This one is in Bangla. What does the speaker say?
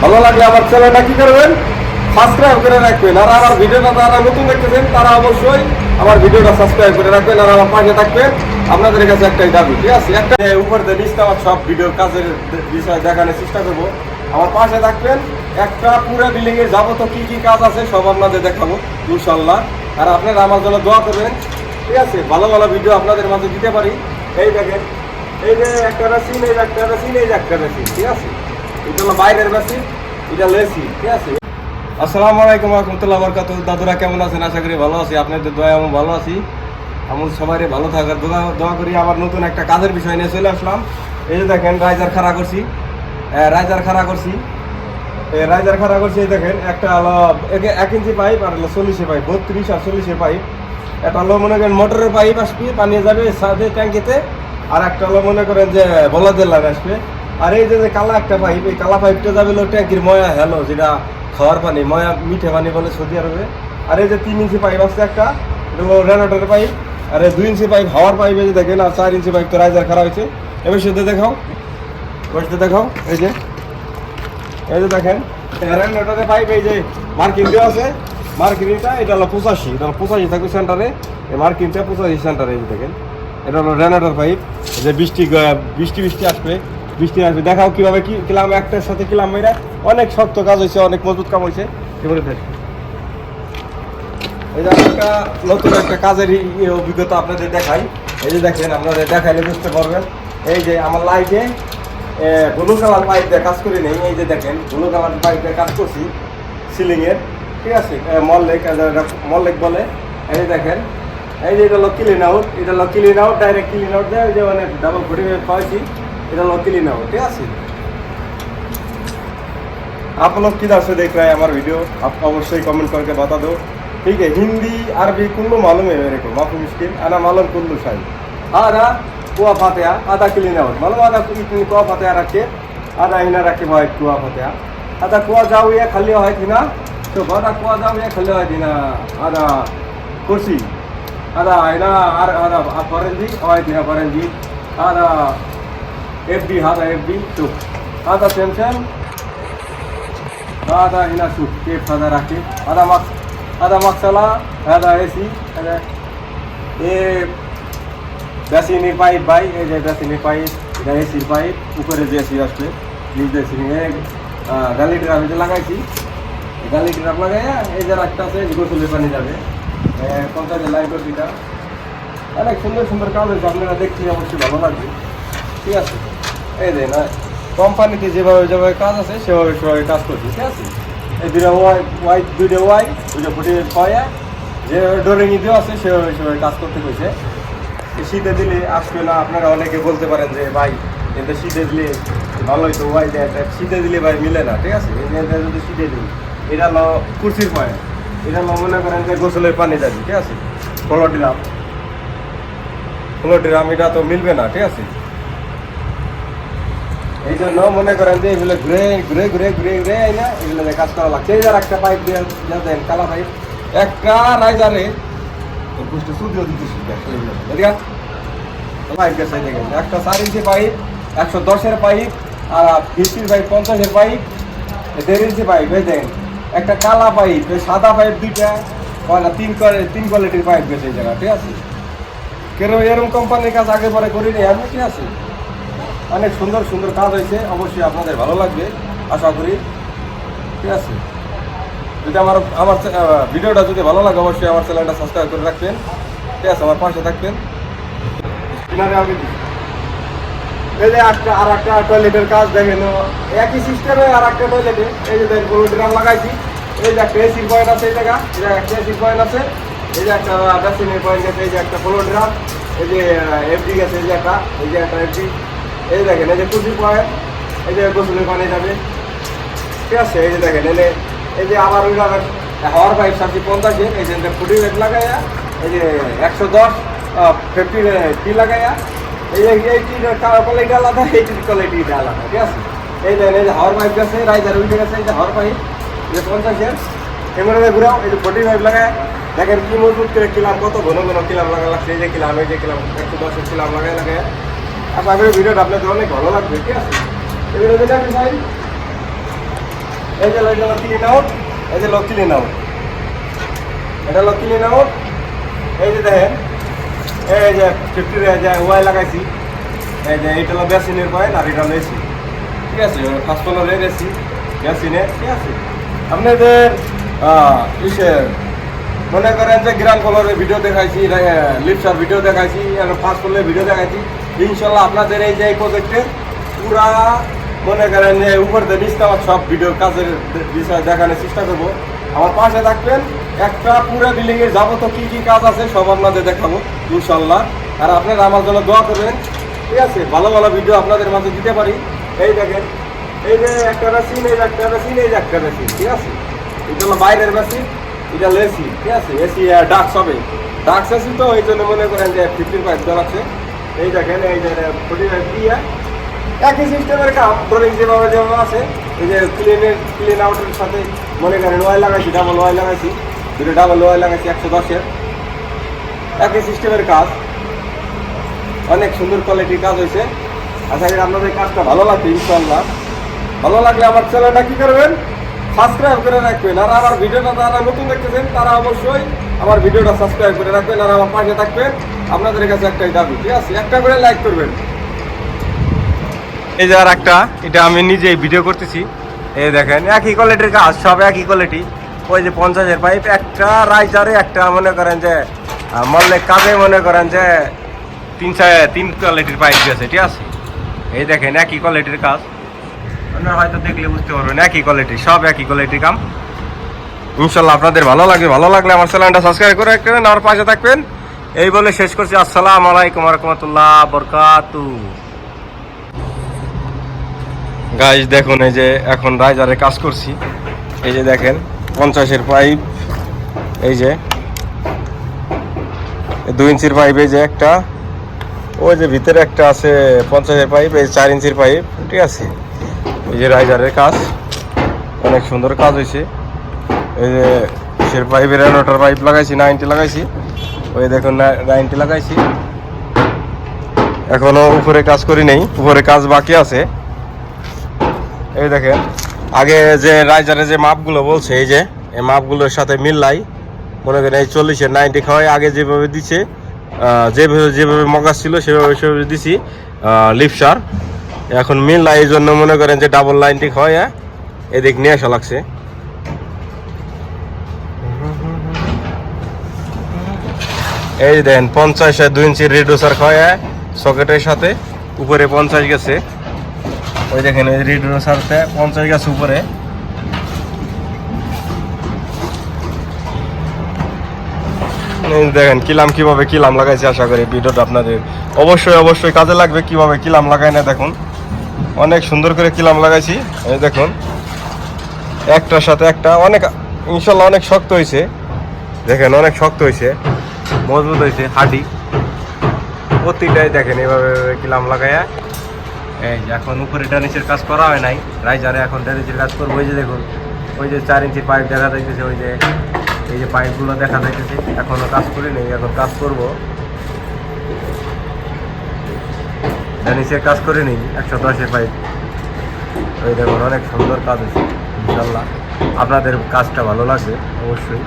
ভালো লাগলে আমার চ্যানেলটা কি করবেন, সাবস্ক্রাইব করে রাখবেন। আর আমার ভিডিওটা যারা নতুন দেখতেছেন তারা অবশ্যই আমার ভিডিওটা সাবস্ক্রাইব করে রাখবেন আর আমার পাশে থাকবেন। আপনাদের কাছে একটাই দাবি, ঠিক আছে, একটা উপর দিয়ে লিস্ট আমার সব ভিডিও কাজের বিষয় দেখানোর চেষ্টা করবো। আমার পাশে থাকবেন, একটা পুরো বিল্ডিং এর যাবতীয় কি কি কাজ আছে সব আপনাদের দেখাবো ইনশাল্লাহ। আর আপনারা আমার জন্য দোয়া করবেন, ঠিক আছে, ভালো ভালো ভিডিও আপনাদের মাঝে দিতে পারি। এই দেখেন, এই যে একটা মেশিন, এই একটা মেশিন, এই একটা মেশিন, ঠিক আছে, এটা হলো বাইরের মেশিন, এটা লেসি, ঠিক আছে। আসসালামু আলাইকুম রহমতুল্লাহ বরকাতুহু। দাদুরা কেমন আছেন? আশা করি ভালো আছি, আপনাদের দোয়া আমি ভালো আছি। আমি সবাই ভালো থাকার দোয়া করি। আবার নতুন একটা কাজের বিষয় নিয়ে চলে আসলাম। এই যে দেখেন রাইজার খাড়া করছি, রাইজার খাড়া করছি, রাইজার খাড়া করছি। এই দেখেন একটা হলো 1 ইঞ্চি পাইপ, আর হলো 40 পাইপ, 32 আর 40 পাইপ। একটা হলো মনে করেন মোটরের পাইপ আসবে, পানি যাবে সাথে ট্যাঙ্কিতে। আর একটা হলো মনে করেন যে বলদের লাইন আসবে। আর এই যে কালা একটা পাইপ, এই কালা পাইপটা যাবে হলো ট্যাঙ্কির ময়া হ্যালো, যেটা খাওয়ার পানি, ময়া মিঠে পানি বলে সৌদি আরবে। আর এই যে 3 ইঞ্চি পাইপ আছে একটা, এটা হলো রেনোটের পাইপ। আর এই 2 ইঞ্চি পাইপ হাওয়ার পাইপ, এই যে দেখেন। আর 4 ইঞ্চি পাইপ তো রাইজার খারাপ হয়েছে। এবার সাথে দেখাও, বসতে দেখাও। এই যে দেখেন রেনোটের পাইপ, এই যে মার্কিং দেওয়া আছে। মার্কিংটা এটা হলো 85, এটা হলো 85 থাকবে সেন্টারে। এই মার্কিংটা 85 সেন্টারে, এই যে দেখেন। এটা হলো রেনোটের পাইপ, যে বৃষ্টি আসবে, দেখাও কিভাবে কি কিলাম একটার সাথে কিলাম মেয়েরা। অনেক শক্ত কাজ হয়েছে, অনেক মজবুত কাজ হয়েছে। এবারে দেখ, এই যে একটা নতুন একটা কাজের অভিজ্ঞতা আপনাদের দেখাই। এই যে দেখেন, আপনাদের দেখাইলে বুঝতে পারবেন। এই যে আমার লাইটে ব্লু কালার পাইপ দিয়ে কাজ করি নেই। এই যে দেখেন ব্লু কালার পাইপ দিয়ে কাজ করছি সিলিংয়ের, ঠিক আছে, মল্লেক বলে। এই যে দেখেন, এই যে এটা হলো ক্লিন আউট, এটা হলো clean out, direct clean out দেয়। যে মানে ডাবল ঘুরে পাইছি, এটা হলো ক্লিন আউট, ঠিক আছে। आप लोग किधर से देख रहे हैं हमारा वीडियो, आप अवश्य कमेंट करके बता दो, ठीक है। हिंदी अरबी कुल्लू मालूम है मेरे को, माफी मुश्किल आना मालूम कुल्लू शाही। आधा कुआ फातेहा, आधा क्लीन आउट मालूम, आधा इतनी कुआ फातेहा रखे, आधा हिना रखे भाई कुआ फातेहा। आधा कुआ जाओ ये खाली है थी ना, तो आधा कुआ जाओ ये खाली है थी ना, आधा कुर्सी, आधा हिना, आधा फरेंजी है थी ना फरेंजी, आधा एफडी, आधा एफडी चुप, आधा टेंशन, आधा हिना सूट टेप आधा रखे, आधा मक्सला, आधा एसी, ये बेसिनी पाइप भाई, ये जो बेसिनी पाइप, এটা এসির পাইপ, উপরে যে এসি আসবে নিজ এসি নিয়ে গালি ড্রাম যে লাগাইছি। গালি ড্রাম লাগাইয়া এই যে রাখতে আছে, গোসলের পানি যাবে 50 লাইট ওটিটা। অনেক সুন্দর সুন্দর কাজ হয়েছে, আপনারা দেখছি অবশ্যই ভালো লাগবে, ঠিক আছে। এই যে না কোম্পানিতে যেভাবে কাজ আছে সেভাবে কাজ করছি, ঠিক আছে। এই দুটো ওয়াই ওই যে ফুটে পাওয়া যে ডোরিং দেওয়া আছে সেভাবে কাজ করতে কইছে। শীতে দিলে আসবে না, আপনারা অনেকে বলতে পারেন যে ভাই এটা শীতে দিলে ভালো হইতো, ওয়াই দেয় শীতে দিলে ভাই মিলে না, ঠিক আছে। এই যদি শীতে দিই, এটা হলো কুর্সির পায়ে, এটা হলো মনে করেন যে গোসলের পানি যাবে, ঠিক আছে। ফ্লোর ড্রাম এটা তো মিলবে না, ঠিক আছে। এই জন্য মনে করেন যে এগুলো ঘুরে ঘুরে ঘুরে ঘুরে ঘুরে না, এগুলো কাজ করা লাগছে। এই যার একটা পাইপ দিয়ে দেন, কালা পাইপ, একটা রাইজারে স্টুডিও দিতেছি পাইপ গেছে, দেখেন একটা 4 ইঞ্চি পাইপ, 110-এর পাইপ, আর 50 পাইপ, 50-এর পাইপ, 1.5 ইঞ্চি পাইপ। এই দেখেন একটা কালা পাইপ, সাদা পাইপ দুইটা, তিন কোয়ালিটির পাইপ গেছে এই জায়গা, ঠিক আছে। কেন এরকম কোম্পানির কাজ আগে পরে করিনি আমি, ঠিক আছে। অনেক সুন্দর সুন্দর কাজ হয়েছে, অবশ্যই আপনাদের ভালো লাগবে আশা করি, ঠিক আছে। যদি আমার ভিডিওটা যদি ভালো লাগে অবশ্যই আমার চ্যানেলটা সাবস্ক্রাইব করে রাখবেন, ঠিক আছে, আমার পাশে থাকবেন। এই যে আর একটা টয়লেটের কাজ দেখেন, একই সিস্টেমে আর একটা টয়লেটে এই যে পুরো ড্রাম লাগাইছি। এই যে একটা এসির পয়েন্ট আছে, এই জায়গা একটা এসির পয়েন্ট আছে, এই যে একটা বেসিনের পয়েন্ট আছে, এই যে একটা পুরো ড্রাম, এই যে এফডি গেছে, এই যে একটা এফডি। এই দেখেন এই যে কুর্সির পয়েন্ট, এই যে গোসলের পানি যাবে, ঠিক আছে। এই যে দেখেন এই যে আবার ওই হাওয়ার পাইপ সাথে 50-এর, এই যে ফুটি রেট লাগাইয়া, এই যে 110 50 লাগাইয়া, এই যে কোয়ালিটি আলাদা, এইটির কোয়ালিটি আলাদা, ঠিক আছে। এই দেখেন এই যে হাওয়ার পাইপ গেছে, রাইজার উঠে গেছে, এই যে হাওয়ার পাইপ, এই যে 50-এর এমনি ঘুরাও, এই যে 40 পাইপ লাগায়। দেখেন কি মজবুত করে কিলাম, কত ঘন ঘন কিলাম লাগা লাগছে, এই যে কিলাম 110-এর কিলাম লাগায়। আশা করি ভিডিওটা আপনাদের অনেক ভালো লাগবে, ঠিক আছে। এগুলো যেটা আমি চাই এই যে ক্লিন আউট, এই যে ক্লিন আউট, এটা ক্লিন আউট। এই যে দেখেন, এই যে 50 যে ওয়াই লাগাইছি, এই যে এইটা হলো বেসিনের পয়েন্ট আর এটা হলো এসি, ঠিক আছে। ফার্স্ট কালারের এসি বেসিনে, ঠিক আছে। আপনাদের ইসের মনে করেন যে গ্রাম কলারের ভিডিও দেখাইছি, লিপসার ভিডিও দেখাইছি, ফার্স্ট কলারের ভিডিও দেখাইছি। ইনশাল্লাহ আপনাদের এই যে এই প্রজেক্টের পুরা মনে করেন যে উপর দিয়ে নিচে আমার সব ভিডিও কাজের বিষয় দেখানোর চেষ্টা করবো। আমার পাশে থাকবেন, একটা পুরো বিল্ডিং এর যাবতীয় কি কি কাজ আছে সব আপনাদের দেখাবো ইনশাল্লাহ। আর আপনারা আমার জন্য দোয়া করবেন, ঠিক আছে। ভালো ভালো ভিডিও আপনাদের মাঝে দিতে পারি। এই দেখেন, এই যে একটা মেশিন, এই যে একটা মেশিন, এই যে একটা মেশিন, ঠিক আছে। এটা হলো বাইরের মেশিন, এটা এসি, ঠিক আছে। এসি ডাক্স হবে, ডাক্স এসি তো এই জন্য মনে করেন যে 15 পাইপ দেওয়া আছে। এই দেখেন, এই যে 45 দিয়ে একই সিস্টেমের কাম ধরেন যেভাবে যেভাবে আছে। এই যে ক্লিন আউটের সাথে মনে করেন ওয়াই লাগাইছি, ডাবল ওয়াই লাগাইছি, দুটো ডাবল ওয়াই লাগাইছি 110-এর, একই সিস্টেমের কাজ। অনেক সুন্দর কোয়ালিটির কাজ হয়েছে। আশা করি আপনাদের কাজটা ভালো লাগবে ইনশাল্লাহ। ভালো লাগলে আমার চ্যানেলটা কী করবেন, সাবস্ক্রাইব করে রাখবেন। আর আমার ভিডিওটা যারা নতুন দেখতেছেন তারা অবশ্যই আমার ভিডিওটা সাবস্ক্রাইব করে রাখবেন আর আমার পাশে থাকবেন। আপনাদের কাছে একটাই দাবি, ঠিক আছে, একটা করে লাইক করবেন। এই যে আর একটা, এটা আমি নিজেই ভিডিও করতেছি। এই দেখেন, একই কোয়ালিটির কাজ, সব একই কোয়ালিটি। ওই যে 50-এর পাইপ, একটা রাইজারে, একটা মনে করেন যে মল্লের কাজে মনে করেন যে 3 কোয়ালিটির পাইপ দিয়েছে, ঠিক আছে। এই দেখেন, একই কোয়ালিটির কাজ, আপনারা হয়তো দেখলে বুঝতে পারবেন একই কোয়ালিটি, সব একই কোয়ালিটির কাম। ইনশাল্লাহ আপনাদের ভালো লাগবে। ভালো লাগলে আমার চ্যানেলটা সাবস্ক্রাইব করে রাখবেন, আমার পাশে থাকবেন। এই বলে শেষ করছি। আসসালামু আলাইকুম ওয়া রাহমাতুল্লাহ ওয়া বারাকাতুহু। গাইস দেখুন, এই যে এখন রাইজারে কাজ করছি। এই যে দেখেন 50-এর পাইপ, এই যে 2 ইঞ্চির পাইপ, এই যে একটা, ওই যে ভিতরে একটা আছে 50-এর পাইপ, এই 4 ইঞ্চির পাইপ, ঠিক আছে। এই যে রাইজারের কাজ, অনেক সুন্দর কাজ হয়েছে। এই যে সের পাইপের 9টার পাইপ লাগাইছি, 90 লাগাইছি। ওই দেখুন 90 লাগাইছি। এখনো উপরে কাজ করি নেই, উপরে কাজ বাকি আছে। এই দেখেন, আগে যে রাইজারে যে মাপগুলো বলছে, এই যে এই মাপগুলোর সাথে মিললাই মনে করেন এই 40-এর 90 খাওয়াই আগে যেভাবে দিচ্ছে, যেভাবে মগাস ছিল সেভাবে দিছি লিপসার। এখন মিললাই এই জন্য মনে করেন যে ডাবল 90 খাওয়াই এদিক নিয়ে আসা লাগছে। এই দেন 50-এর 2 ইঞ্চির রিডিউসার খাওয়াই সকেটের সাথে উপরে 50 গেছে। ওই দেখেন, ওই রিডিউসারতে 50 গেছে উপরে। দেখেন কিভাবে কিলাম লাগাইছে। আশা করি ভিডিওটা আপনাদের অবশ্যই কাজে লাগবে। কিভাবে কিলাম লাগাই না দেখুন, অনেক সুন্দর করে কিলাম লাগাইছি। এই দেখুন, একটার সাথে একটা অনেক ইনশাল্লাহ অনেক শক্ত হয়েছে। দেখেন, অনেক শক্ত হয়েছে, মজবুত হয়েছে, হাঁটি প্রতিটাই। দেখেন এইভাবে কিলাম লাগাইয়া। এই যে এখন উপরে নিচের কাজ করা হয় নাই, রাইজারে এখন নিচের কাজ করবো। ওই যে দেখুন, ওই যে 4 ইঞ্চির পাইপ দেখা যাইতেছে, ওই যে এই যে পাইপগুলো দেখা যাইতেছে। এখনো কাজ করি নেই, এখন কাজ করবো। নিচের কাজ করে নিই 110-এর পাইপ। ওই দেখুন, অনেক সুন্দর কাজ হয়েছে। ইনশাল্লাহ আপনাদের কাজটা ভালো লাগবে অবশ্যই।